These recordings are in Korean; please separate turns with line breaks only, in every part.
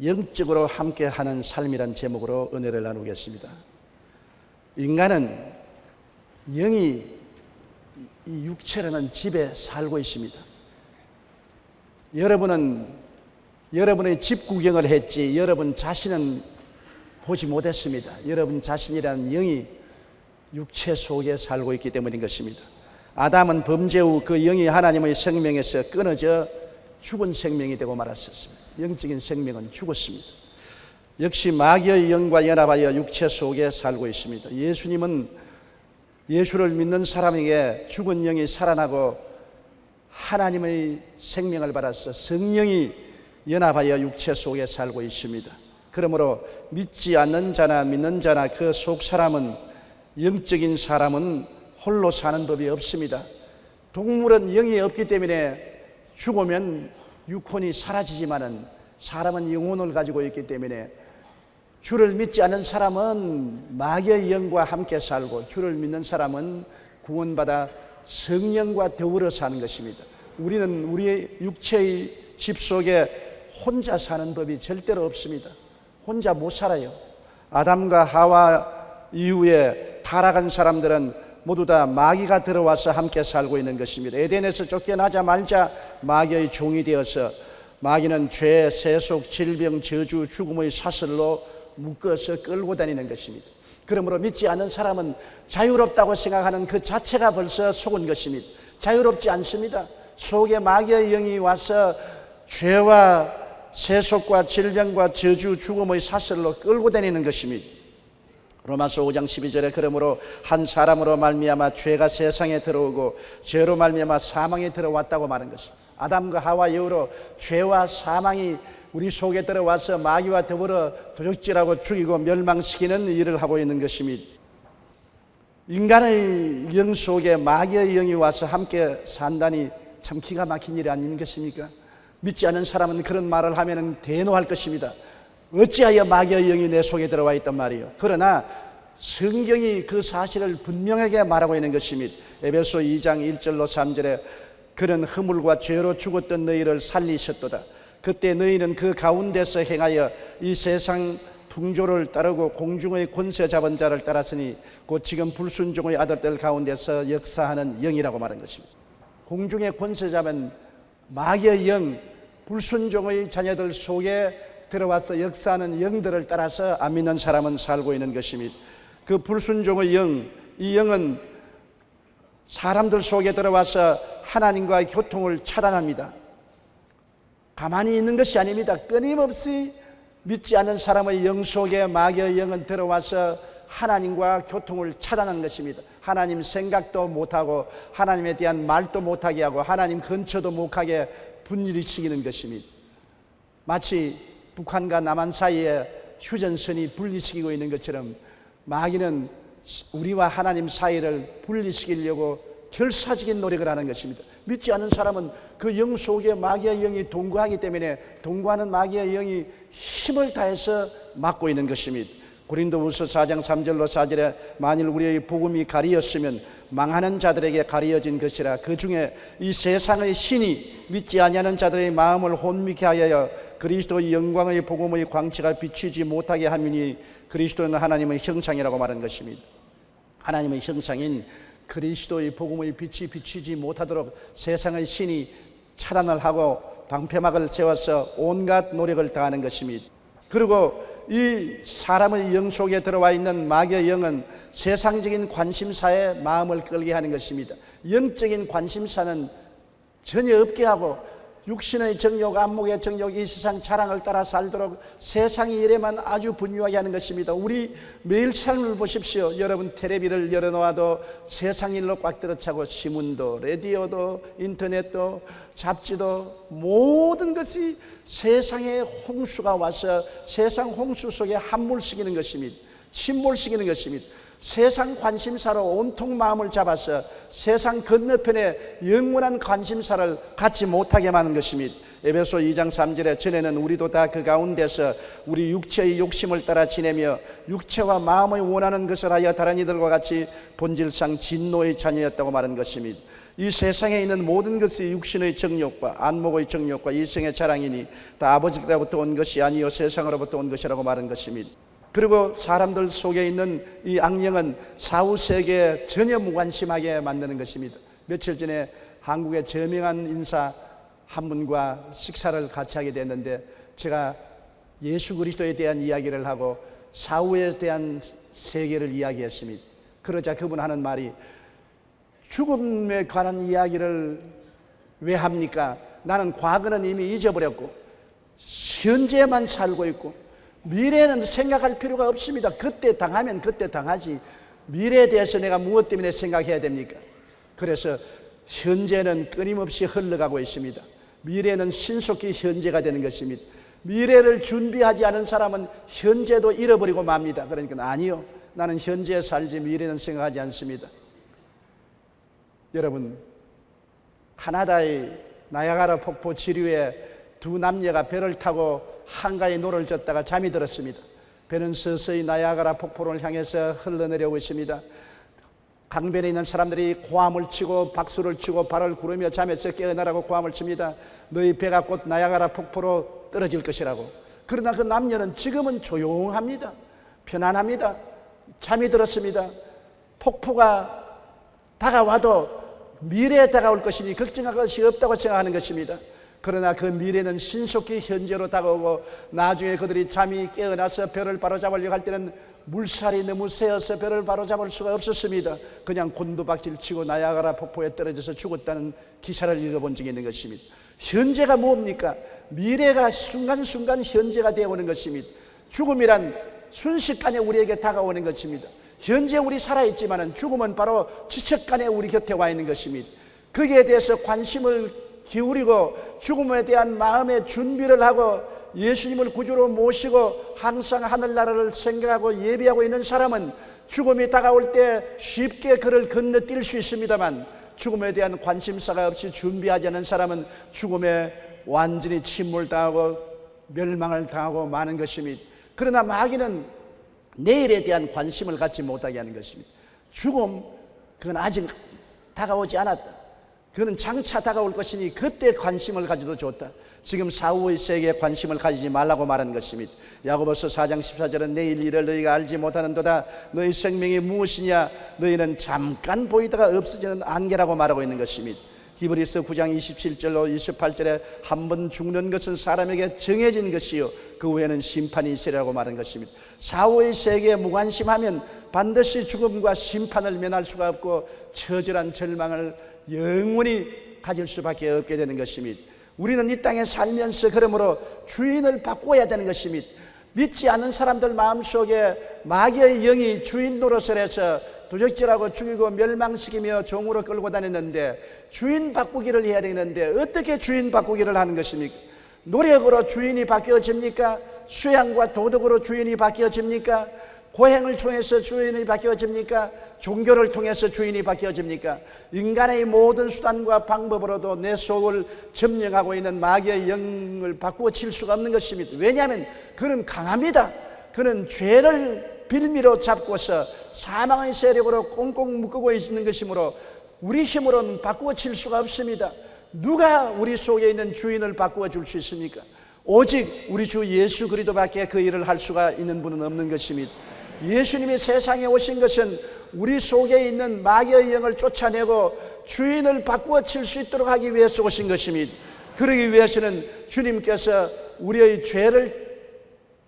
영적으로 함께하는 삶이란 제목으로 은혜를 나누겠습니다. 인간은 영이 이 육체라는 집에 살고 있습니다. 여러분은 여러분의 집 구경을 했지 여러분 자신은 보지 못했습니다. 여러분 자신이라는 영이 육체 속에 살고 있기 때문인 것입니다. 아담은 범죄 후 그 영이 하나님의 생명에서 끊어져 죽은 생명이 되고 말았었습니다. 영적인 생명은 죽었습니다. 역시 마귀의 영과 연합하여 육체 속에 살고 있습니다. 예수님은 예수를 믿는 사람에게 죽은 영이 살아나고 하나님의 생명을 받아서 성령이 연합하여 육체 속에 살고 있습니다. 그러므로 믿지 않는 자나 믿는 자나 그 속 사람은, 영적인 사람은 홀로 사는 법이 없습니다. 동물은 영이 없기 때문에 죽으면 육혼이 사라지지만은 사람은 영혼을 가지고 있기 때문에 주를 믿지 않는 사람은 마귀의 영과 함께 살고, 주를 믿는 사람은 구원받아 성령과 더불어 사는 것입니다. 우리는 우리의 육체의 집 속에 혼자 사는 법이 절대로 없습니다. 혼자 못 살아요. 아담과 하와 이후에 타락한 사람들은 모두 다 마귀가 들어와서 함께 살고 있는 것입니다. 에덴에서 쫓겨나자마자 마귀의 종이 되어서 마귀는 죄, 세속, 질병, 저주, 죽음의 사슬로 묶어서 끌고 다니는 것입니다. 그러므로 믿지 않는 사람은 자유롭다고 생각하는 그 자체가 벌써 속은 것입니다. 자유롭지 않습니다. 속에 마귀의 영이 와서 죄와 세속과 질병과 저주, 죽음의 사슬로 끌고 다니는 것입니다. 로마서 5장 12절에 그러므로 한 사람으로 말미암아 죄가 세상에 들어오고 죄로 말미암아 사망에 들어왔다고 말한 것입니다. 아담과 하와 이후로 죄와 사망이 우리 속에 들어와서 마귀와 더불어 도적질하고 죽이고 멸망시키는 일을 하고 있는 것입니다. 인간의 영 속에 마귀의 영이 와서 함께 산다니 참 기가 막힌 일이 아닌것입니까? 믿지 않은 사람은 그런 말을 하면 대노할 것입니다. 어찌하여 마귀의 영이 내 속에 들어와 있단 말이에요. 그러나 성경이 그 사실을 분명하게 말하고 있는 것입니다. 에베소 2장 1절로 3절에 그는 허물과 죄로 죽었던 너희를 살리셨도다. 그때 너희는 그 가운데서 행하여 이 세상 풍조를 따르고 공중의 권세 잡은 자를 따랐으니 곧 지금 불순종의 아들들 가운데서 역사하는 영이라고 말한 것입니다. 공중의 권세 잡은 마귀의 영, 불순종의 자녀들 속에 들어와서 역사하는 영들을 따라서 안 믿는 사람은 살고 있는 것입니다. 그 불순종의 영, 이 영은 사람들 속에 들어와서 하나님과의 교통을 차단합니다. 가만히 있는 것이 아닙니다. 끊임없이 믿지 않는 사람의 영 속에 마귀의 영은 들어와서 하나님과 교통을 차단하는 것입니다. 하나님 생각도 못하고 하나님에 대한 말도 못하게 하고 하나님 근처도 못 가게 분리시키는 것입니다. 마치 북한과 남한 사이에 휴전선이 분리시키고 있는 것처럼 마귀는 우리와 하나님 사이를 분리시키려고 결사적인 노력을 하는 것입니다. 믿지 않는 사람은 그 영 속에 마귀의 영이 동거하기 때문에 동거하는 마귀의 영이 힘을 다해서 막고 있는 것입니다. 고린도후서 4장 3절로 4절에 만일 우리의 복음이 가리었으면 망하는 자들에게 가리어진 것이라. 그 중에 이 세상의 신이 믿지 아니하는 자들의 마음을 혼미케 하여 그리스도의 영광의 복음의 광채가 비치지 못하게 하미니 그리스도는 하나님의 형상이라고 말한 것입니다. 하나님의 형상인 그리스도의 복음의 빛이 비치지 못하도록 세상의 신이 차단을 하고 방패막을 세워서 온갖 노력을 다하는 것입니다. 그리고 이 사람의 영 속에 들어와 있는 마귀의 영은 세상적인 관심사에 마음을 끌게 하는 것입니다. 영적인 관심사는 전혀 없게 하고 육신의 정욕, 안목의 정욕, 이 세상 자랑을 따라 살도록 세상의 일에만 아주 분유하게 하는 것입니다. 우리 매일 삶을 보십시오. 여러분 텔레비를 열어놓아도 세상 일로 꽉 들어차고 신문도, 라디오도, 인터넷도, 잡지도 모든 것이 세상의 홍수가 와서 세상 홍수 속에 함몰시키는 것입니다. 침몰시키는 것입니다. 세상 관심사로 온통 마음을 잡아서 세상 건너편에 영원한 관심사를 갖지 못하게 하는 것입니다. 에베소 2장 3절에 전에는 우리도 다 그 가운데서 우리 육체의 욕심을 따라 지내며 육체와 마음의 원하는 것을 하여 다른 이들과 같이 본질상 진노의 자녀였다고 말한 것입니다. 이 세상에 있는 모든 것이 육신의 정욕과 안목의 정욕과 이성의 자랑이니 다 아버지로부터 온 것이 아니요 세상으로부터 온 것이라고 말한 것입니다. 그리고 사람들 속에 있는 이 악령은 사후세계에 전혀 무관심하게 만드는 것입니다. 며칠 전에 한국의 저명한 인사 한 분과 식사를 같이 하게 됐는데 제가 예수 그리스도에 대한 이야기를 하고 사후에 대한 세계를 이야기했습니다. 그러자 그분 하는 말이 죽음에 관한 이야기를 왜 합니까? 나는 과거는 이미 잊어버렸고 현재만 살고 있고 미래는 생각할 필요가 없습니다. 그때 당하면 그때 당하지 미래에 대해서 내가 무엇 때문에 생각해야 됩니까? 그래서 현재는 끊임없이 흘러가고 있습니다. 미래는 신속히 현재가 되는 것입니다. 미래를 준비하지 않은 사람은 현재도 잃어버리고 맙니다. 그러니까 아니요, 나는 현재에 살지 미래는 생각하지 않습니다. 여러분, 카나다의 나야가라 폭포 지류에 두 남녀가 배를 타고 한가에 노를 젓다가 잠이 들었습니다. 배는 서서히 나야가라 폭포를 향해서 흘러내려오고 있습니다. 강변에 있는 사람들이 고함을 치고 박수를 치고 발을 구르며 잠에서 깨어나라고 고함을 칩니다. 너희 배가 곧 나야가라 폭포로 떨어질 것이라고. 그러나 그 남녀는 지금은 조용합니다. 편안합니다. 잠이 들었습니다. 폭포가 다가와도 미래에 다가올 것이니 걱정할 것이 없다고 생각하는 것입니다. 그러나 그 미래는 신속히 현재로 다가오고 나중에 그들이 잠이 깨어나서 별을 바로잡으려고 할 때는 물살이 너무 세어서 별을 바로잡을 수가 없었습니다. 그냥 곤두박질 치고 나야가라 폭포에 떨어져서 죽었다는 기사를 읽어본 적이 있는 것입니다. 현재가 뭡니까? 미래가 순간순간 현재가 되어오는 것입니다. 죽음이란 순식간에 우리에게 다가오는 것입니다. 현재 우리 살아있지만 죽음은 바로 지척간에 우리 곁에 와 있는 것입니다. 거기에 대해서 관심을 기울이고 죽음에 대한 마음의 준비를 하고 예수님을 구주로 모시고 항상 하늘나라를 생각하고 예비하고 있는 사람은 죽음이 다가올 때 쉽게 그를 건너뛸 수 있습니다만 죽음에 대한 관심사가 없이 준비하지 않은 사람은 죽음에 완전히 침몰당하고 멸망을 당하고 마는 것입니다. 그러나 마귀는 내일에 대한 관심을 갖지 못하게 하는 것입니다. 죽음, 그건 아직 다가오지 않았다. 그는 장차 다가올 것이니 그때 관심을 가져도 좋다. 지금 사후의 세계에 관심을 가지지 말라고 말하는 것입니다. 야고보서 4장 14절은 내일 일을 너희가 알지 못하는도다. 너희 생명이 무엇이냐? 너희는 잠깐 보이다가 없어지는 안개라고 말하고 있는 것입니다. 히브리서 9장 27절로 28절에 한 번 죽는 것은 사람에게 정해진 것이요 그 후에는 심판이 있으리라고 말한 것입니다. 사후의 세계에 무관심하면 반드시 죽음과 심판을 면할 수가 없고 처절한 절망을 영원히 가질 수밖에 없게 되는 것입니다. 우리는 이 땅에 살면서 그러므로 주인을 바꾸어야 되는 것입니다. 믿지 않는 사람들 마음속에 마귀의 영이 주인 노릇을 해서 도적질하고 죽이고 멸망시키며 종으로 끌고 다녔는데 주인 바꾸기를 해야 되는데 어떻게 주인 바꾸기를 하는 것입니까? 노력으로 주인이 바뀌어집니까? 수양과 도덕으로 주인이 바뀌어집니까? 고행을 통해서 주인이 바뀌어집니까? 종교를 통해서 주인이 바뀌어집니까? 인간의 모든 수단과 방법으로도 내 속을 점령하고 있는 마귀의 영을 바꾸어 칠 수가 없는 것입니다. 왜냐하면 그는 강합니다. 그는 죄를 빌미로 잡고서 사망의 세력으로 꽁꽁 묶고 있는 것이므로 우리 힘으로는 바꾸어 칠 수가 없습니다. 누가 우리 속에 있는 주인을 바꾸어 줄 수 있습니까? 오직 우리 주 예수 그리스도밖에 그 일을 할 수가 있는 분은 없는 것입니다. 예수님이 세상에 오신 것은 우리 속에 있는 마귀의 영을 쫓아내고 주인을 바꾸어 칠 수 있도록 하기 위해서 오신 것입니다. 그러기 위해서는 주님께서 우리의 죄를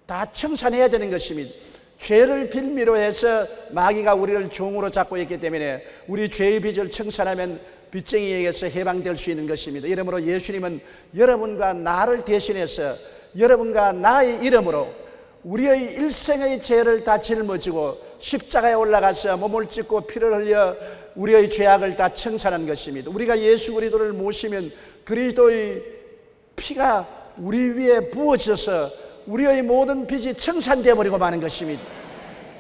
다 청산해야 되는 것입니다. 죄를 빌미로 해서 마귀가 우리를 종으로 잡고 있기 때문에 우리 죄의 빚을 청산하면 빚쟁이에게서 해방될 수 있는 것입니다. 이러므로 예수님은 여러분과 나를 대신해서 여러분과 나의 이름으로 우리의 일생의 죄를 다 짊어지고 십자가에 올라가서 몸을 찢고 피를 흘려 우리의 죄악을 다 청산한 것입니다. 우리가 예수 그리스도를 모시면 그리스도의 피가 우리 위에 부어져서 우리의 모든 빚이 청산되어 버리고 마는 것입니다.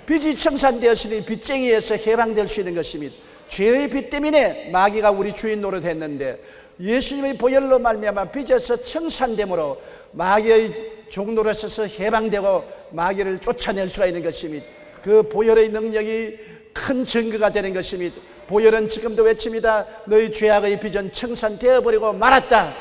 빚이 청산되었으니 빚쟁이에서 해방될 수 있는 것입니다. 죄의 빚 때문에 마귀가 우리 주인 노릇했는데 예수님의 보혈로 말미암아 빚에서 청산됨으로 마귀의 종노릇에서 해방되고 마귀를 쫓아낼 수가 있는 것입니다. 그 보혈의 능력이 큰 증거가 되는 것입니다. 보혈은 지금도 외칩니다. 너희 죄악의 빚은 청산되어버리고 말았다.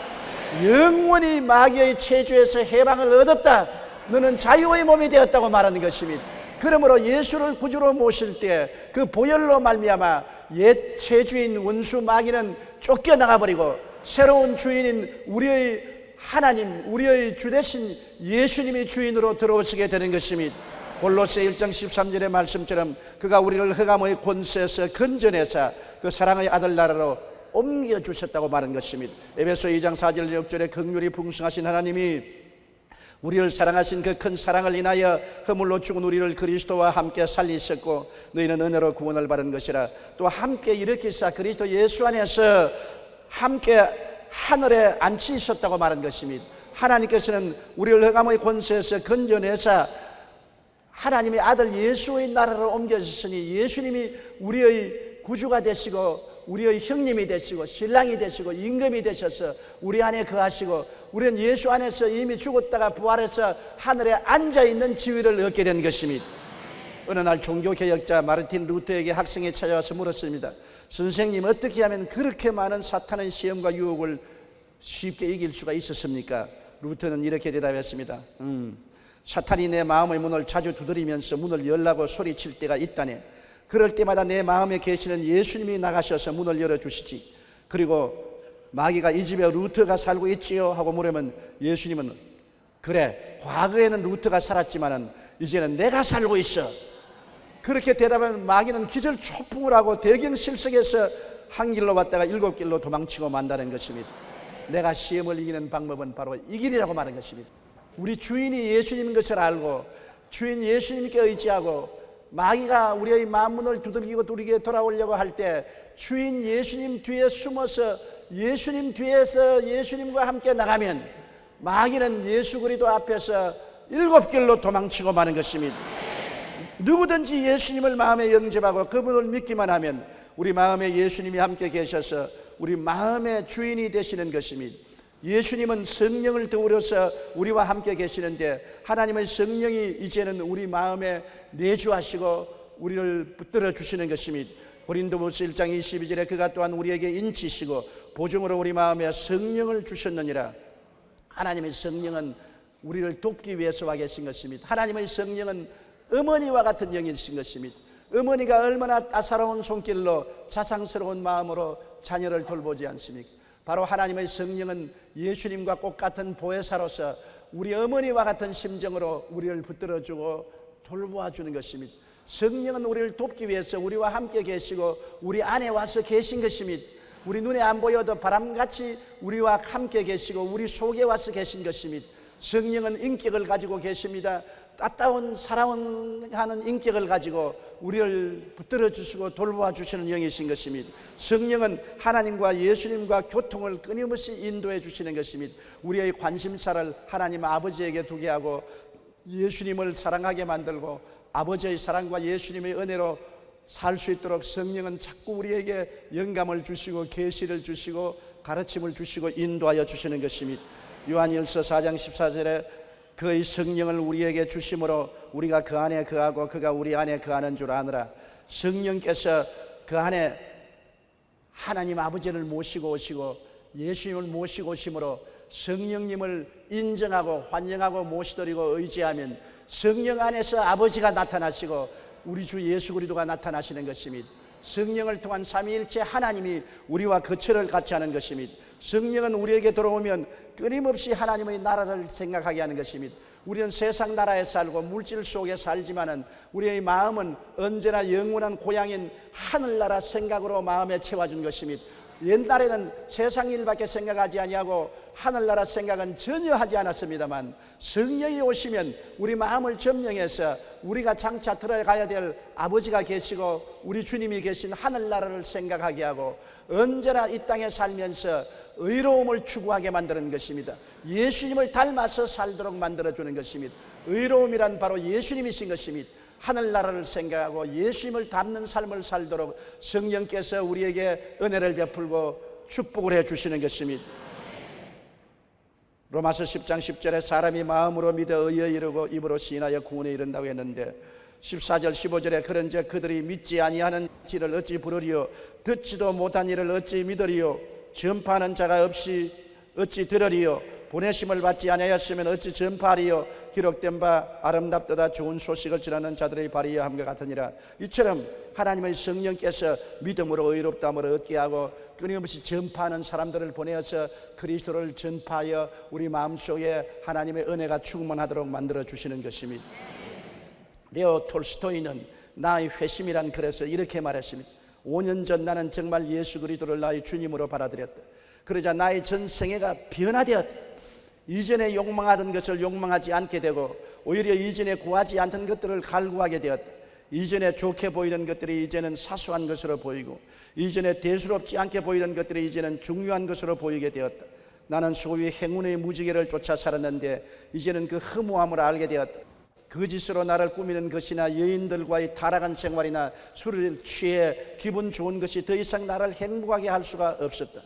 영원히 마귀의 체주에서 해방을 얻었다. 너는 자유의 몸이 되었다고 말하는 것입니다. 그러므로 예수를 구주로 모실 때 그 보혈로 말미암아 옛 체주인 원수 마귀는 쫓겨나가 버리고 새로운 주인인 우리의 하나님, 우리의 주 되신 예수님이 주인으로 들어오시게 되는 것입니다. 골로새 1장 13절의 말씀처럼 그가 우리를 흑암의 권세에서 건져내사 그 사랑의 아들 나라로 옮겨주셨다고 말한 것입니다. 에베소 2장 4절 6절에 긍휼이 풍성하신 하나님이 우리를 사랑하신 그 큰 사랑을 인하여 허물로 죽은 우리를 그리스도와 함께 살리셨고 너희는 은혜로 구원을 받은 것이라. 또 함께 일으키사 그리스도 예수 안에서 함께 하늘에 앉히셨다고 말한 것입니다. 하나님께서는 우리를 흑암의 권세에서 건져내사 하나님의 아들 예수의 나라로 옮겨주셨으니 예수님이 우리의 구주가 되시고 우리의 형님이 되시고 신랑이 되시고 임금이 되셔서 우리 안에 거하시고 우리는 예수 안에서 이미 죽었다가 부활해서 하늘에 앉아있는 지위를 얻게 된 것입니다. 어느 날 종교개혁자 마르틴 루터에게 학생이 찾아와서 물었습니다. 선생님, 어떻게 하면 그렇게 많은 사탄의 시험과 유혹을 쉽게 이길 수가 있었습니까? 루터는 이렇게 대답했습니다. 사탄이 내 마음의 문을 자주 두드리면서 문을 열라고 소리칠 때가 있다네. 그럴 때마다 내 마음에 계시는 예수님이 나가셔서 문을 열어주시지. 그리고 마귀가 이 집에 루터가 살고 있지요? 하고 물으면 예수님은 그래, 과거에는 루터가 살았지만 이제는 내가 살고 있어. 그렇게 대답하면 마귀는 기절초풍을 하고 대경실석에서 한 길로 왔다가 7길로 도망치고 만다는 것입니다. 내가 시험을 이기는 방법은 바로 이 길이라고 말한 것입니다. 우리 주인이 예수님인 것을 알고 주인 예수님께 의지하고 마귀가 우리의 마음문을 두들기고 돌아오려고 할 때 주인 예수님 뒤에 숨어서 예수님 뒤에서 예수님과 함께 나가면 마귀는 예수 그리스도 앞에서 7길로 도망치고 마는 것입니다. 누구든지 예수님을 마음에 영접하고 그분을 믿기만 하면 우리 마음에 예수님이 함께 계셔서 우리 마음의 주인이 되시는 것입니다. 예수님은 성령을 더우려서 우리와 함께 계시는데 하나님의 성령이 이제는 우리 마음에 내주하시고 우리를 붙들어 주시는 것입니다. 고린도후서 1장 22절에 그가 또한 우리에게 인치시고 보증으로 우리 마음에 성령을 주셨느니라. 하나님의 성령은 우리를 돕기 위해서 와 계신 것입니다. 하나님의 성령은 어머니와 같은 영이신 것입니다. 어머니가 얼마나 따사로운 손길로 자상스러운 마음으로 자녀를 돌보지 않습니까? 바로 하나님의 성령은 예수님과 똑같은 보혜사로서 우리 어머니와 같은 심정으로 우리를 붙들어주고 돌보아주는 것입니다. 성령은 우리를 돕기 위해서 우리와 함께 계시고 우리 안에 와서 계신 것입니다. 우리 눈에 안 보여도 바람같이 우리와 함께 계시고 우리 속에 와서 계신 것입니다. 성령은 인격을 가지고 계십니다. 따따운 사랑하는 인격을 가지고 우리를 붙들어 주시고 돌보아 주시는 영이신 것입니다. 성령은 하나님과 예수님과 교통을 끊임없이 인도해 주시는 것입니다. 우리의 관심사를 하나님 아버지에게 두게 하고 예수님을 사랑하게 만들고 아버지의 사랑과 예수님의 은혜로 살 수 있도록 성령은 자꾸 우리에게 영감을 주시고 계시를 주시고 가르침을 주시고 인도하여 주시는 것입니다. 요한일서 4장 14절에 그의 성령을 우리에게 주심으로 우리가 그 안에 거하고 그가 우리 안에 거하는 줄 아느라. 성령께서 그 안에 하나님 아버지를 모시고 오시고 예수님을 모시고 오심으로 성령님을 인정하고 환영하고 모시드리고 의지하면 성령 안에서 아버지가 나타나시고 우리 주 예수 그리스도가 나타나시는 것입니다. 성령을 통한 삼위일체 하나님이 우리와 거처를 같이 하는 것입니다. 성령은 우리에게 들어오면 끊임없이 하나님의 나라를 생각하게 하는 것입니다. 우리는 세상 나라에 살고 물질 속에 살지만은 우리의 마음은 언제나 영원한 고향인 하늘나라 생각으로 마음에 채워준 것입니다. 옛날에는 세상 일밖에 생각하지 아니하고 하늘나라 생각은 전혀 하지 않았습니다만 성령이 오시면 우리 마음을 점령해서 우리가 장차 들어가야 될 아버지가 계시고 우리 주님이 계신 하늘나라를 생각하게 하고 언제나 이 땅에 살면서 의로움을 추구하게 만드는 것입니다. 예수님을 닮아서 살도록 만들어주는 것입니다. 의로움이란 바로 예수님이신 것입니다. 하늘나라를 생각하고 예수님을 닮는 삶을 살도록 성령께서 우리에게 은혜를 베풀고 축복을 해주시는 것입니다. 로마서 10장 10절에 사람이 마음으로 믿어 의에 이르고 입으로 시인하여 구원에 이른다고 했는데 14절 15절에 그런즉 그들이 믿지 아니하는 지를 어찌 부르리요 듣지도 못한 일을 어찌 믿으리요 전파하는 자가 없이 어찌 들으리요 보내심을 받지 아니하였으면 어찌 전파하리요 기록된 바 아름답도다 좋은 소식을 전하는 자들의 발이여 함과 같으니라. 이처럼 하나님의 성령께서 믿음으로 의롭다함을 얻게 하고 끊임없이 전파하는 사람들을 보내어서 그리스도를 전파하여 우리 마음속에 하나님의 은혜가 충만하도록 만들어 주시는 것입니다. 레오 톨스토이는 나의 회심이란 글에서 이렇게 말했습니다. 5년 전 나는 정말 예수 그리스도를 나의 주님으로 받아들였다. 그러자 나의 전생애가 변화되었다. 이전에 욕망하던 것을 욕망하지 않게 되고 오히려 이전에 구하지 않던 것들을 갈구하게 되었다. 이전에 좋게 보이는 것들이 이제는 사소한 것으로 보이고 이전에 대수롭지 않게 보이는 것들이 이제는 중요한 것으로 보이게 되었다. 나는 소위 행운의 무지개를 쫓아 살았는데 이제는 그 허무함을 알게 되었다. 거짓으로 나를 꾸미는 것이나 여인들과의 타락한 생활이나 술을 취해 기분 좋은 것이 더 이상 나를 행복하게 할 수가 없었다.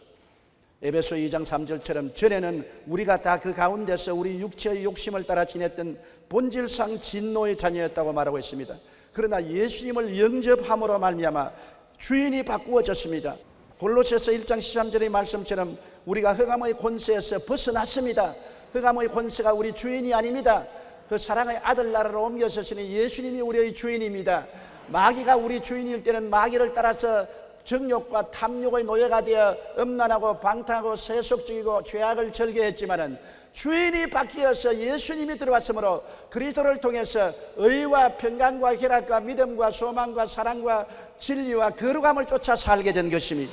에베소 2장 3절처럼 전에는 우리가 다 그 가운데서 우리 육체의 욕심을 따라 지냈던 본질상 진노의 자녀였다고 말하고 있습니다. 그러나 예수님을 영접함으로 말미암아 주인이 바꾸어졌습니다. 골로새서 1장 13절의 말씀처럼 우리가 흑암의 권세에서 벗어났습니다. 흑암의 권세가 우리 주인이 아닙니다. 그 사랑의 아들 나라로 옮겨서시니 예수님이 우리의 주인입니다. 마귀가 우리 주인일 때는 마귀를 따라서 정욕과 탐욕의 노예가 되어 음란하고 방탕하고 세속적이고 죄악을 절개했지만은 주인이 바뀌어서 예수님이 들어왔으므로 그리스도를 통해서 의와 평강과 쾌락과 믿음과 소망과 사랑과 진리와 거룩함을 쫓아 살게 된 것입니다.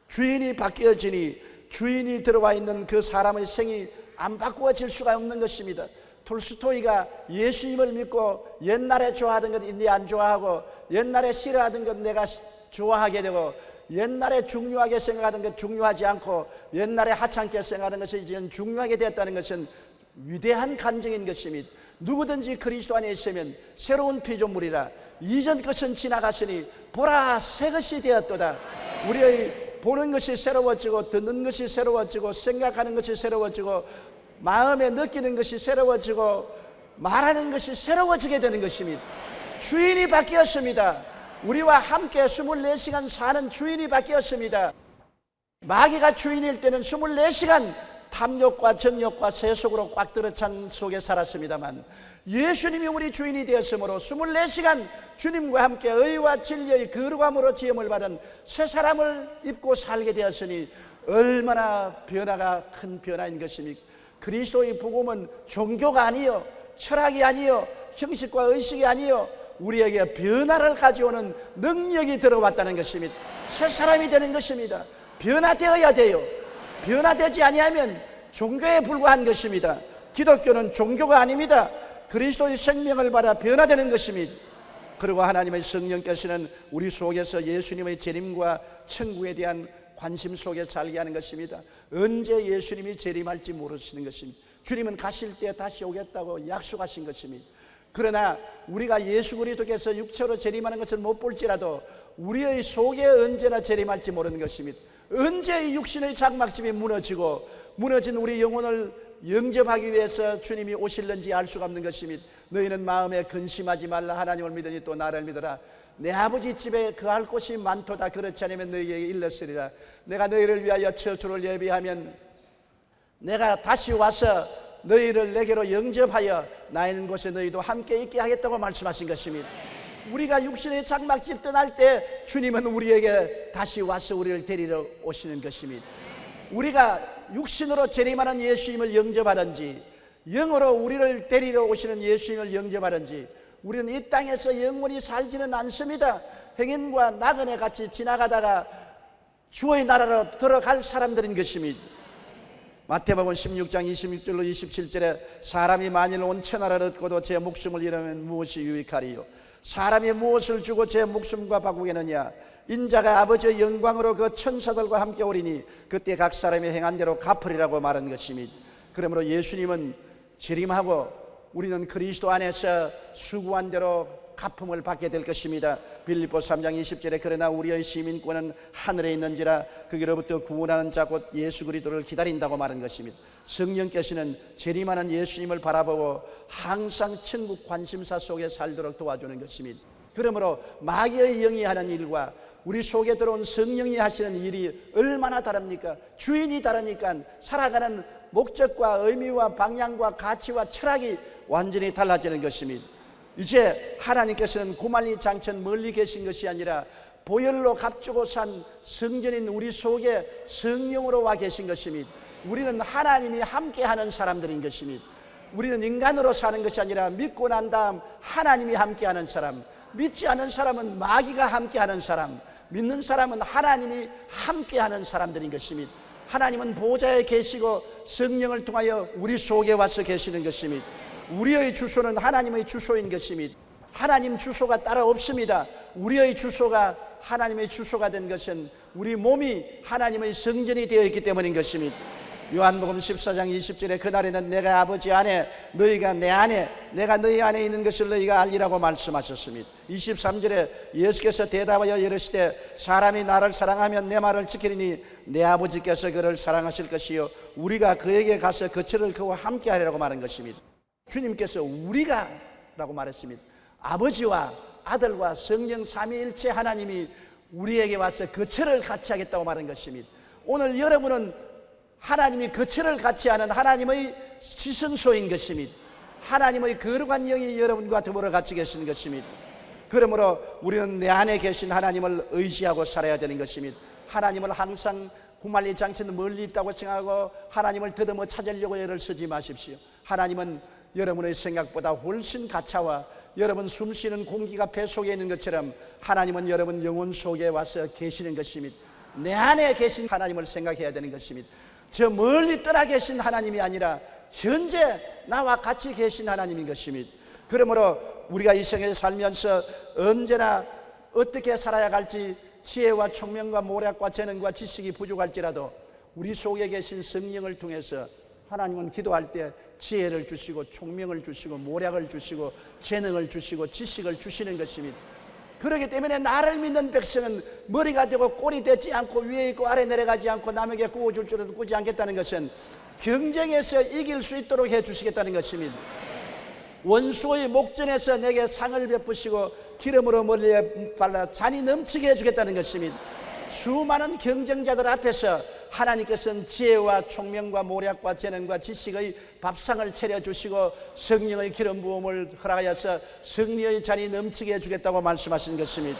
주인이 바뀌어지니 주인이 들어와 있는 그 사람의 생이 안 바꾸어질 수가 없는 것입니다. 톨스토이가 예수님을 믿고 옛날에 좋아하던 것 이제 안 좋아하고 옛날에 싫어하던 것 내가 좋아하게 되고 옛날에 중요하게 생각하던 것 중요하지 않고 옛날에 하찮게 생각하던 것이 이제는 중요하게 되었다는 것은 위대한 간증인 것입니다. 누구든지 그리스도 안에 있으면 새로운 피조물이라 이전 것은 지나갔으니 보라 새 것이 되었도다. 우리의 보는 것이 새로워지고 듣는 것이 새로워지고 생각하는 것이 새로워지고 마음에 느끼는 것이 새로워지고 말하는 것이 새로워지게 되는 것입니다. 주인이 바뀌었습니다. 우리와 함께 24시간 사는 주인이 바뀌었습니다. 마귀가 주인일 때는 24시간 탐욕과 정욕과 세속으로 꽉 들어찬 속에 살았습니다만 예수님이 우리 주인이 되었으므로 24시간 주님과 함께 의와 진리의 거룩함으로 지음을 받은 새 사람을 입고 살게 되었으니 얼마나 변화가 큰 변화인 것입니까? 그리스도의 복음은 종교가 아니요 철학이 아니요 형식과 의식이 아니요 우리에게 변화를 가져오는 능력이 들어왔다는 것입니다. 새 사람이 되는 것입니다. 변화되어야 돼요. 변화되지 아니하면 종교에 불과한 것입니다. 기독교는 종교가 아닙니다. 그리스도의 생명을 받아 변화되는 것입니다. 그리고 하나님의 성령께서는 우리 속에서 예수님의 재림과 천국에 대한 관심 속에 살게 하는 것입니다. 언제 예수님이 재림할지 모르시는 것입니다. 주님은 가실 때 다시 오겠다고 약속하신 것입니다. 그러나 우리가 예수 그리스도께서 육체로 재림하는 것을 못 볼지라도 우리의 속에 언제나 재림할지 모르는 것입니다. 언제 이 육신의 장막집이 무너지고 무너진 우리 영혼을 영접하기 위해서 주님이 오실는지 알 수가 없는 것입니다. 너희는 마음에 근심하지 말라. 하나님을 믿으니 또 나를 믿어라. 내 아버지 집에 거할 곳이 많도다. 그렇지 않으면 너희에게 일렀으리라. 내가 너희를 위하여 처소를 예비하면 내가 다시 와서 너희를 내게로 영접하여 나 있는 곳에 너희도 함께 있게 하겠다고 말씀하신 것입니다. 우리가 육신의 장막집 떠날 때 주님은 우리에게 다시 와서 우리를 데리러 오시는 것입니다. 우리가 육신으로 재림하는 예수님을 영접하든지 영으로 우리를 데리러 오시는 예수님을 영접하든지 우리는 이 땅에서 영원히 살지는 않습니다. 행인과 나그네 같이 지나가다가 주의 나라로 들어갈 사람들인 것입니다. 마태복음 16장 26절로 27절에 사람이 만일 온 천하를 얻고도 제 목숨을 잃으면 무엇이 유익하리요? 사람이 무엇을 주고 제 목숨과 바꾸겠느냐? 인자가 아버지의 영광으로 그 천사들과 함께 오리니 그때 각 사람이 행한 대로 갚으리라고 말한 것입니다. 그러므로 예수님은 재림하고 우리는 그리스도 안에서 수고한 대로 갚음을 받게 될 것입니다. 빌립보 3장 20절에 그러나 우리의 시민권은 하늘에 있는지라 거기로부터 구원하는 자 곧 예수 그리스도를 기다린다고 말한 것입니다. 성령께서는 재림하는 예수님을 바라보고 항상 천국 관심사 속에 살도록 도와주는 것입니다. 그러므로 마귀의 영이 하는 일과 우리 속에 들어온 성령이 하시는 일이 얼마나 다릅니까? 주인이 다르니까 살아가는 목적과 의미와 방향과 가치와 철학이 완전히 달라지는 것입니다. 이제 하나님께서는 구만리 장천 멀리 계신 것이 아니라 보혈로 값주고 산 성전인 우리 속에 성령으로 와 계신 것입니다. 우리는 하나님이 함께하는 사람들인 것입니다. 우리는 인간으로 사는 것이 아니라 믿고 난 다음 하나님이 함께하는 사람, 믿지 않은 사람은 마귀가 함께하는 사람, 믿는 사람은 하나님이 함께하는 사람들인 것입니다. 하나님은 보좌에 계시고 성령을 통하여 우리 속에 와서 계시는 것입니다. 우리의 주소는 하나님의 주소인 것입니다. 하나님 주소가 따로 없습니다. 우리의 주소가 하나님의 주소가 된 것은 우리 몸이 하나님의 성전이 되어 있기 때문인 것입니다. 요한복음 14장 20절에 그날에는 내가 아버지 안에 너희가 내 안에 내가 너희 안에 있는 것을 너희가 알리라고 말씀하셨습니다. 23절에 예수께서 대답하여 이르시되 사람이 나를 사랑하면 내 말을 지키리니 내 아버지께서 그를 사랑하실 것이요 우리가 그에게 가서 거처를 그와 함께 하리라고 말한 것입니다. 주님께서 우리가 라고 말했습니다. 아버지와 아들과 성령 삼위일체 하나님이 우리에게 와서 거처를 같이 하겠다고 말한 것입니다. 오늘 여러분은 하나님이 거처를 같이 하는 하나님의 지성소인 것입니다. 하나님의 거룩한 영이 여러분과 더불어 같이 계신 것입니다. 그러므로 우리는 내 안에 계신 하나님을 의지하고 살아야 되는 것입니다. 하나님을 항상 구만리 장치는 멀리 있다고 생각하고 하나님을 더듬어 찾으려고 애를 쓰지 마십시오. 하나님은 여러분의 생각보다 훨씬 가차와 여러분 숨쉬는 공기가 배 속에 있는 것처럼 하나님은 여러분 영혼 속에 와서 계시는 것입니다. 내 안에 계신 하나님을 생각해야 되는 것입니다. 저 멀리 떠나 계신 하나님이 아니라 현재 나와 같이 계신 하나님인 것입니다. 그러므로 우리가 이 세상에 살면서 언제나 어떻게 살아야 할지 지혜와 총명과 모략과 재능과 지식이 부족할지라도 우리 속에 계신 성령을 통해서 하나님은 기도할 때 지혜를 주시고 총명을 주시고 모략을 주시고 재능을 주시고 지식을 주시는 것입니다. 그렇기 때문에 나를 믿는 백성은 머리가 되고 꼴이 되지 않고 위에 있고 아래 내려가지 않고 남에게 구워줄 줄도 꾸지 않겠다는 것은 경쟁에서 이길 수 있도록 해주시겠다는 것입니다. 원수의 목전에서 내게 상을 베푸시고 기름으로 머리에 발라 잔이 넘치게 해주겠다는 것입니다. 수많은 경쟁자들 앞에서 하나님께서는 지혜와 총명과 모략과 재능과 지식의 밥상을 차려주시고 성령의 기름 부음을 허락하여서 승리의 잔이 넘치게 해주겠다고 말씀하신 것입니다.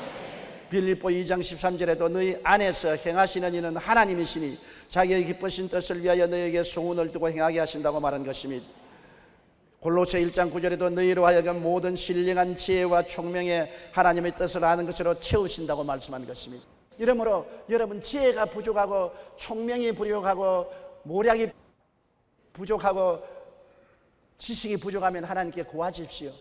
빌립보 2장 13절에도 너희 안에서 행하시는 이는 하나님이시니 자기의 기쁘신 뜻을 위하여 너희에게 소원을 두고 행하게 하신다고 말한 것입니다. 골로새 1장 9절에도 너희로 하여금 모든 신령한 지혜와 총명에 하나님의 뜻을 아는 것으로 채우신다고 말씀한 것입니다. 이러므로 여러분 지혜가 부족하고 총명이 부족하고 모략이 부족하고 지식이 부족하면 하나님께 구하십시오.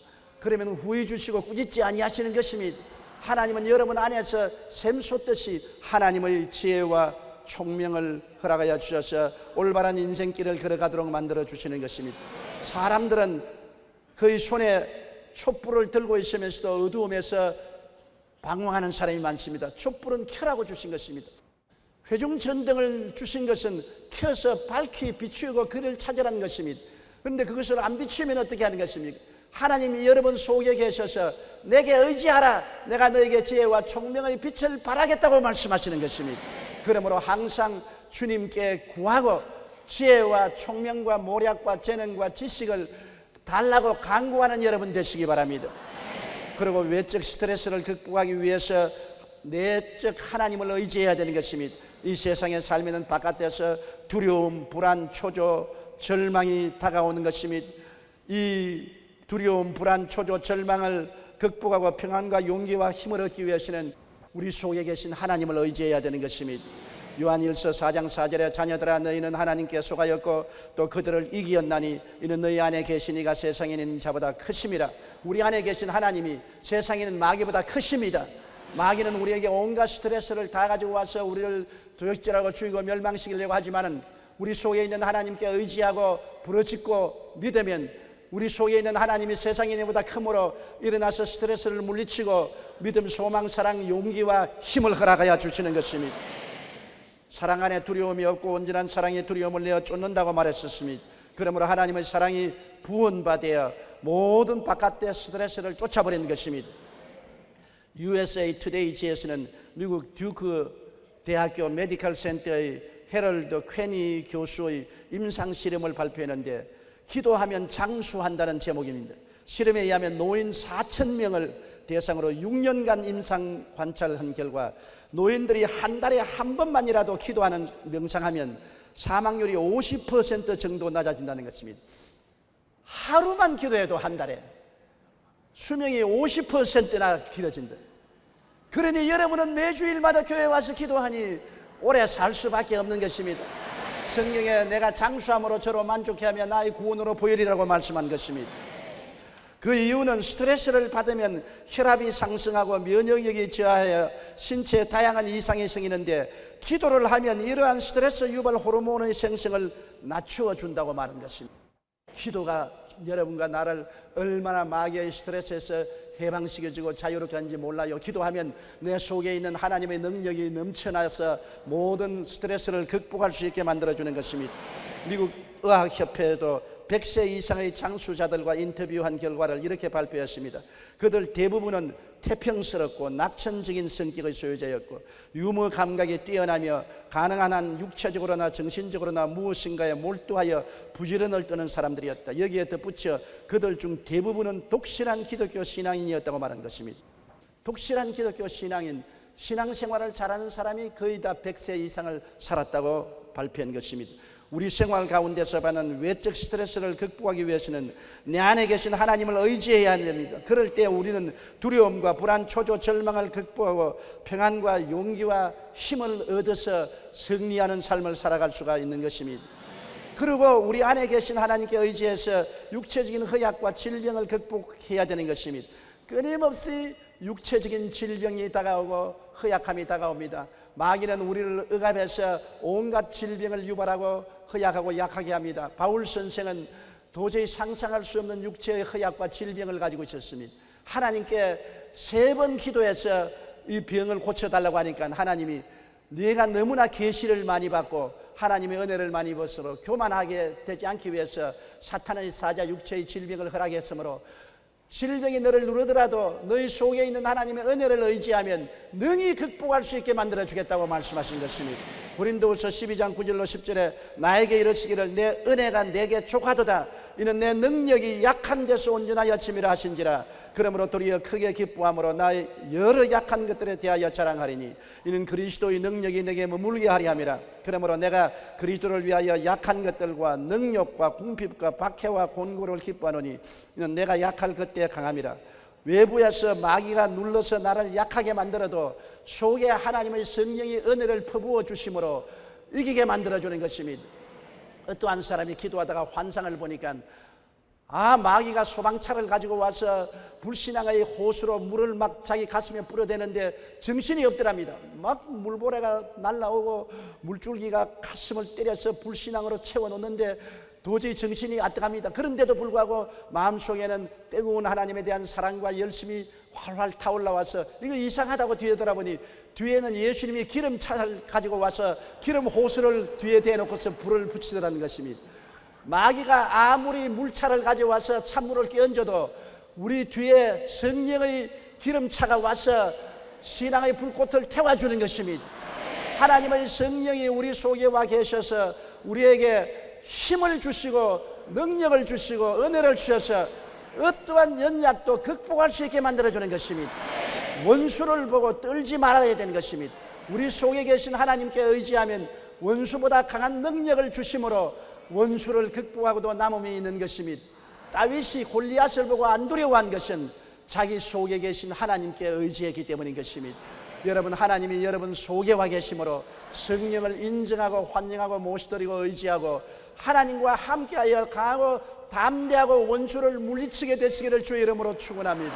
그러면 후회 주시고 꾸짖지 아니하시는 것입니다. 하나님은 여러분 안에서 샘솟듯이 하나님의 지혜와 총명을 허락하여 주셔서 올바른 인생길을 걸어가도록 만들어 주시는 것입니다. 사람들은 그의 손에 촛불을 들고 있으면서도 어두움에서 방황하는 사람이 많습니다. 촛불은 켜라고 주신 것입니다. 회중전등을 주신 것은 켜서 밝히 비추고 그를 찾으라는 것입니다. 그런데 그것을 안 비추면 어떻게 하는 것입니까? 하나님이 여러분 속에 계셔서 내게 의지하라, 내가 너에게 지혜와 총명의 빛을 발하겠다고 말씀하시는 것입니다. 그러므로 항상 주님께 구하고 지혜와 총명과 모략과 재능과 지식을 달라고 간구하는 여러분 되시기 바랍니다. 그리고 외적 스트레스를 극복하기 위해서 내적 하나님을 의지해야 되는 것입니다. 이 세상에 살면은 바깥에서 두려움, 불안, 초조, 절망이 다가오는 것입니다. 이 두려움, 불안, 초조, 절망을 극복하고 평안과 용기와 힘을 얻기 위해서는 우리 속에 계신 하나님을 의지해야 되는 것입니다. 요한일서 4장 4절에 자녀들아 너희는 하나님께 속하였고 또 그들을 이기었나니 이는 너희 안에 계신 이가 세상에 있는 자보다 크심이라. 우리 안에 계신 하나님이 세상에 있는 마귀보다 크십니다. 마귀는 우리에게 온갖 스트레스를 다 가지고 와서 우리를 도적질하고 죽이고 멸망시키려고 하지만은 우리 속에 있는 하나님께 의지하고 부르짖고 믿으면 우리 속에 있는 하나님이 세상의 일보다 크므로 일어나서 스트레스를 물리치고 믿음, 소망, 사랑, 용기와 힘을 허락하여 주시는 것입니다. 사랑 안에 두려움이 없고 온전한 사랑의 두려움을 내어 쫓는다고 말했었습니다. 그러므로 하나님의 사랑이 부원받아 모든 바깥의 스트레스를 쫓아버리는 것입니다. USA Today지에서는 미국 듀크 대학교 메디컬 센터의 헤럴드 퀘니 교수의 임상 실험을 발표했는데 기도하면 장수한다는 제목입니다. 실험에 의하면 노인 4,000명을 대상으로 6년간 임상 관찰한 결과 노인들이 한 달에 한 번만이라도 기도하는 명상하면 사망률이 50% 정도 낮아진다는 것입니다. 하루만 기도해도 한 달에 수명이 50%나 길어진다. 그러니 여러분은 매주일마다 교회에 와서 기도하니 오래 살 수밖에 없는 것입니다. 성경에 내가 장수함으로 저로 만족해 하며 나의 구원으로 보이리라고 말씀한 것입니다. 그 이유는 스트레스를 받으면 혈압이 상승하고 면역력이 저하여 신체에 다양한 이상이 생기는데 기도를 하면 이러한 스트레스 유발 호르몬의 생성을 낮추어 준다고 말한 것입니다. 기도가 여러분과 나를 얼마나 마귀의 스트레스에서 해방시켜주고 자유롭게 하는지 몰라요. 기도하면 내 속에 있는 하나님의 능력이 넘쳐나서 모든 스트레스를 극복할 수 있게 만들어주는 것입니다. 미국 의학협회도 100세 이상의 장수자들과 인터뷰한 결과를 이렇게 발표했습니다. 그들 대부분은 태평스럽고 낙천적인 성격의 소유자였고 유머 감각이 뛰어나며 가능한 한 육체적으로나 정신적으로나 무엇인가에 몰두하여 부지런을 떠는 사람들이었다. 여기에 덧붙여 그들 중 대부분은 독실한 기독교 신앙인이었다고 말한 것입니다. 독실한 기독교 신앙인, 신앙생활을 잘하는 사람이 거의 다 100세 이상을 살았다고 발표한 것입니다. 우리 생활 가운데서 받는 외적 스트레스를 극복하기 위해서는 내 안에 계신 하나님을 의지해야 됩니다. 그럴 때 우리는 두려움과 불안, 초조, 절망을 극복하고 평안과 용기와 힘을 얻어서 승리하는 삶을 살아갈 수가 있는 것입니다. 그리고 우리 안에 계신 하나님께 의지해서 육체적인 허약과 질병을 극복해야 되는 것입니다. 끊임없이 육체적인 질병이 다가오고 허약함이 다가옵니다. 마귀는 우리를 억압해서 온갖 질병을 유발하고 허약하고 약하게 합니다. 바울 선생은 도저히 상상할 수 없는 육체의 허약과 질병을 가지고 있었습니다. 하나님께 3번 기도해서 이 병을 고쳐달라고 하니까 하나님이 네가 너무나 계시를 많이 받고 하나님의 은혜를 많이 입었으므로 교만하게 되지 않기 위해서 사탄의 사자 육체의 질병을 허락했으므로 질병이 너를 누르더라도 너희 속에 있는 하나님의 은혜를 의지하면 능히 극복할 수 있게 만들어주겠다고 말씀하신 것입니다. 고린도후서 12장 9절로 10절에 나에게 이르시기를 내 은혜가 내게 족하도다. 이는 내 능력이 약한 데서 온전하여 짐이라 하신지라. 그러므로 도리어 크게 기뻐함으로 나의 여러 약한 것들에 대하여 자랑하리니 이는 그리스도의 능력이 내게 머물게 하리 함이라. 그러므로 내가 그리스도를 위하여 약한 것들과 능력과 궁핍과 박해와 곤고를 기뻐하노니 이는 내가 약할 그때에 강함이라. 외부에서 마귀가 눌러서 나를 약하게 만들어도 속에 하나님의 성령이 은혜를 퍼부어 주심으로 이기게 만들어주는 것입니다. 어떠한 사람이 기도하다가 환상을 보니까 마귀가 소방차를 가지고 와서 불신앙의 호수로 물을 막 자기 가슴에 뿌려대는데 정신이 없더랍니다. 막 물보레가 날라오고 물줄기가 가슴을 때려서 불신앙으로 채워놓는데 도저히 정신이 아득합니다. 그런데도 불구하고 마음속에는 뜨거운 하나님에 대한 사랑과 열심이 활활 타올라와서 이거 이상하다고 뒤에 돌아보니 뒤에는 예수님이 기름차를 가지고 와서 기름 호수를 뒤에 대놓고서 불을 붙이더라는 것입니다. 마귀가 아무리 물차를 가져와서 찬물을 끼얹어도 우리 뒤에 성령의 기름차가 와서 신앙의 불꽃을 태워주는 것입니다. 하나님의 성령이 우리 속에 와 계셔서 우리에게 힘을 주시고 능력을 주시고 은혜를 주셔서 어떠한 연약도 극복할 수 있게 만들어주는 것입니다. 원수를 보고 떨지 말아야 되는 것입니다. 우리 속에 계신 하나님께 의지하면 원수보다 강한 능력을 주심으로 원수를 극복하고도 남음이 있는 것입니다. 다윗이 골리앗을 보고 안 두려워한 것은 자기 속에 계신 하나님께 의지했기 때문인 것입니다. 여러분, 하나님이 여러분 속에 와 계심으로 성령을 인정하고 환영하고 모시드리고 의지하고 하나님과 함께하여 강하고 담대하고 원수를 물리치게 되시기를 주의 이름으로 축원합니다.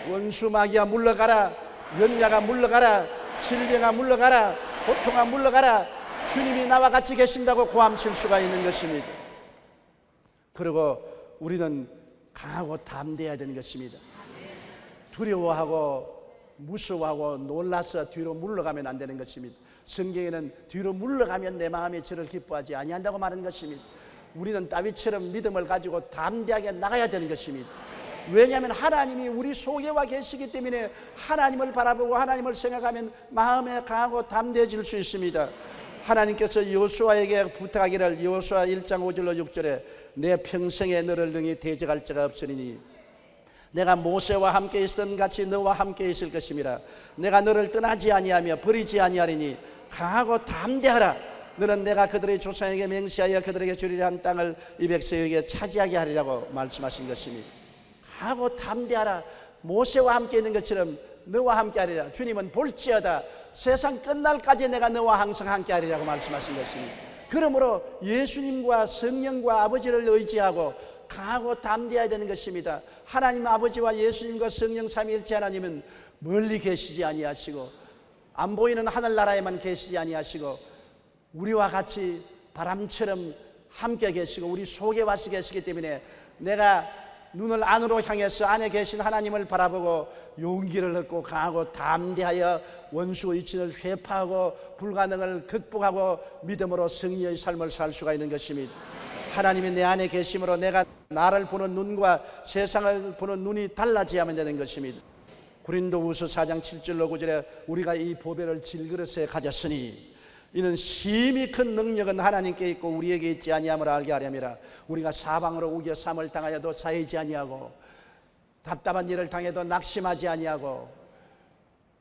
원수 마귀야 물러가라. 연약아 물러가라. 질병아 물러가라. 고통아 물러가라. 주님이 나와 같이 계신다고 고함칠 수가 있는 것입니다. 그리고 우리는 강하고 담대해야 되는 것입니다. 두려워하고 무서워하고 놀라서 뒤로 물러가면 안 되는 것입니다. 성경에는 뒤로 물러가면 내 마음이 저를 기뻐하지 아니한다고 말하는 것입니다. 우리는 다윗처럼 믿음을 가지고 담대하게 나가야 되는 것입니다. 왜냐하면 하나님이 우리 속에 와 계시기 때문에 하나님을 바라보고 하나님을 생각하면 마음에 강하고 담대해질 수 있습니다. 하나님께서 여호수아에게 부탁하기를 여호수아 1장 5절로 6절에 내 평생에 너를 능히 대적할 자가 없으리니 내가 모세와 함께 있었던 같이 너와 함께 있을 것임이라. 내가 너를 떠나지 아니하며 버리지 아니하리니 강하고 담대하라. 너는 내가 그들의 조상에게 맹세하여 그들에게 주리라 한 땅을 이 백성에게 차지하게 하리라고 말씀하신 것입니다. 강하고 담대하라. 모세와 함께 있는 것처럼 너와 함께 하리라. 주님은 볼지어다 세상 끝날까지 내가 너와 항상 함께 하리라고 말씀하신 것입니다. 그러므로 예수님과 성령과 아버지를 의지하고 강하고 담대해야 되는 것입니다. 하나님 아버지와 예수님과 성령 삼위일체 하나님은 멀리 계시지 아니하시고 안 보이는 하늘나라에만 계시지 아니하시고 우리와 같이 바람처럼 함께 계시고 우리 속에 와서 계시기 때문에 내가 눈을 안으로 향해서 안에 계신 하나님을 바라보고 용기를 얻고 강하고 담대하여 원수 의친을 회파하고 불가능을 극복하고 믿음으로 승리의 삶을 살 수가 있는 것입니다. 하나님이 내 안에 계심으로 내가 나를 보는 눈과 세상을 보는 눈이 달라져야만 되는 것입니다. 고린도후서 4장 7절로 9절에 우리가 이 보배를 질그릇에 가졌으니 이는 심히 큰 능력은 하나님께 있고 우리에게 있지 아니함을 알게 하렴이라. 우리가 사방으로 우겨 삼을 당하여도 쌓이지 아니하고 답답한 일을 당해도 낙심하지 아니하고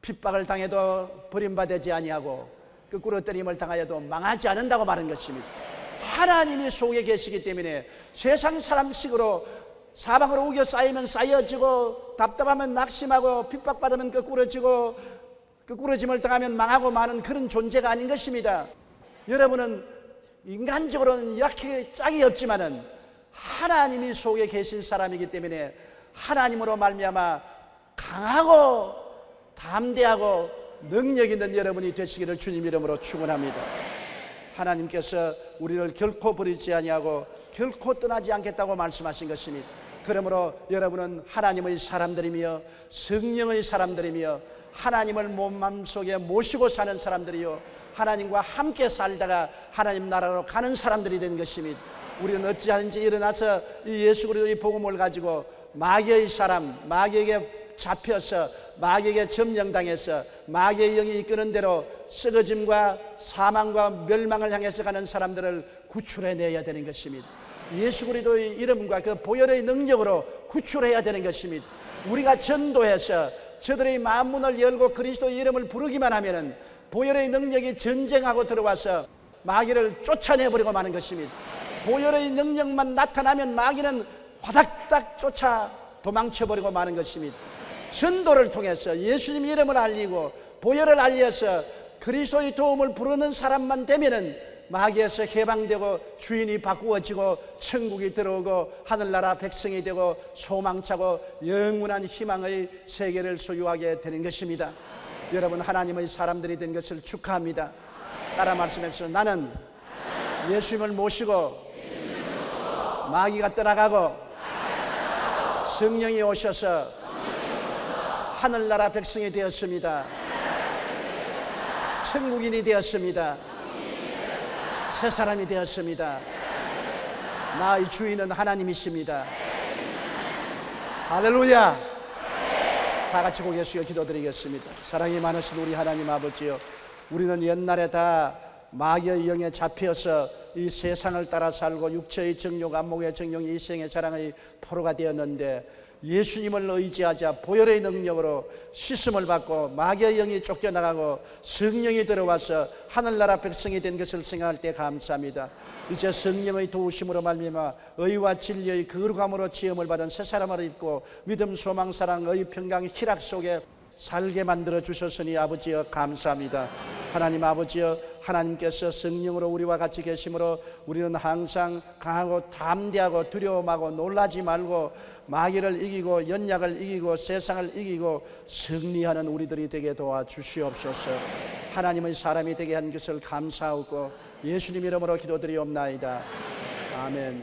핍박을 당해도 버림받지 아니하고 거꾸로 때림을 당하여도 망하지 않는다고 말한 것입니다. 하나님이 속에 계시기 때문에 세상 사람식으로 사방으로 우겨 쌓이면 쌓여지고 답답하면 낙심하고 핍박받으면 거꾸로지고 거꾸로짐을 당하면 망하고 마는 그런 존재가 아닌 것입니다. 여러분은 인간적으로는 이렇게 짝이 없지만은 하나님이 속에 계신 사람이기 때문에 하나님으로 말미암아 강하고 담대하고 능력 있는 여러분이 되시기를 주님 이름으로 축원합니다. 하나님께서 우리를 결코 버리지 아니하고 결코 떠나지 않겠다고 말씀하신 것입니다. 그러므로 여러분은 하나님의 사람들이며 성령의 사람들이며 하나님을 몸맘속에 모시고 사는 사람들이요 하나님과 함께 살다가 하나님 나라로 가는 사람들이 된 것입니다. 우리는 어찌하든지 일어나서 이 예수 그리스도의 복음을 가지고 마귀의 사람, 마귀에게 잡혀서 마귀에게 점령당해서 마귀의 영이 이끄는 대로 썩어짐과 사망과 멸망을 향해서 가는 사람들을 구출해내야 되는 것입니다. 예수 그리스도의 이름과 그 보혈의 능력으로 구출해야 되는 것입니다. 우리가 전도해서 저들의 마음문을 열고 그리스도의 이름을 부르기만 하면은 보혈의 능력이 전쟁하고 들어와서 마귀를 쫓아내버리고 마는 것입니다. 보혈의 능력만 나타나면 마귀는 화닥닥 쫓아 도망쳐버리고 마는 것입니다. 전도를 통해서 예수님 이름을 알리고 보혈을 알려서 그리스도의 도움을 부르는 사람만 되면은 마귀에서 해방되고 주인이 바꾸어지고 천국이 들어오고 하늘나라 백성이 되고 소망차고 영원한 희망의 세계를 소유하게 되는 것입니다. 여러분 하나님의 사람들이 된 것을 축하합니다. 따라 말씀해주세요. 나는 예수님을 모시고 마귀가 떠나가고 성령이 오셔서 하늘나라 백성이 되었습니다. 천국인이 되었습니다. 새 사람이 되었습니다. 나의 주인은 하나님이십니다. 할렐루야. 다 같이 고개 숙여 기도드리겠습니다. 사랑이 많으신 우리 하나님 아버지요, 우리는 옛날에 다 마귀의 영에 잡혀서 이 세상을 따라 살고 육체의 정욕, 안목의 정욕, 이생의 자랑의 포로가 되었는데 예수님을 의지하자 보혈의 능력으로 씻음을 받고 마귀의 영이 쫓겨나가고 성령이 들어와서 하늘나라 백성이 된 것을 생각할 때 감사합니다. 이제 성령의 도우심으로 말미암아 의와 진리의 거룩함으로 지음을 받은 새 사람을 입고 믿음, 소망, 사랑, 의, 평강, 희락 속에 살게 만들어 주셨으니 아버지여 감사합니다. 하나님 아버지여, 하나님께서 성령으로 우리와 같이 계심으로 우리는 항상 강하고 담대하고 두려움하고 놀라지 말고 마귀를 이기고 연약을 이기고 세상을 이기고 승리하는 우리들이 되게 도와주시옵소서. 하나님의 사람이 되게 한 것을 감사하고 예수님 이름으로 기도드리옵나이다. 아멘.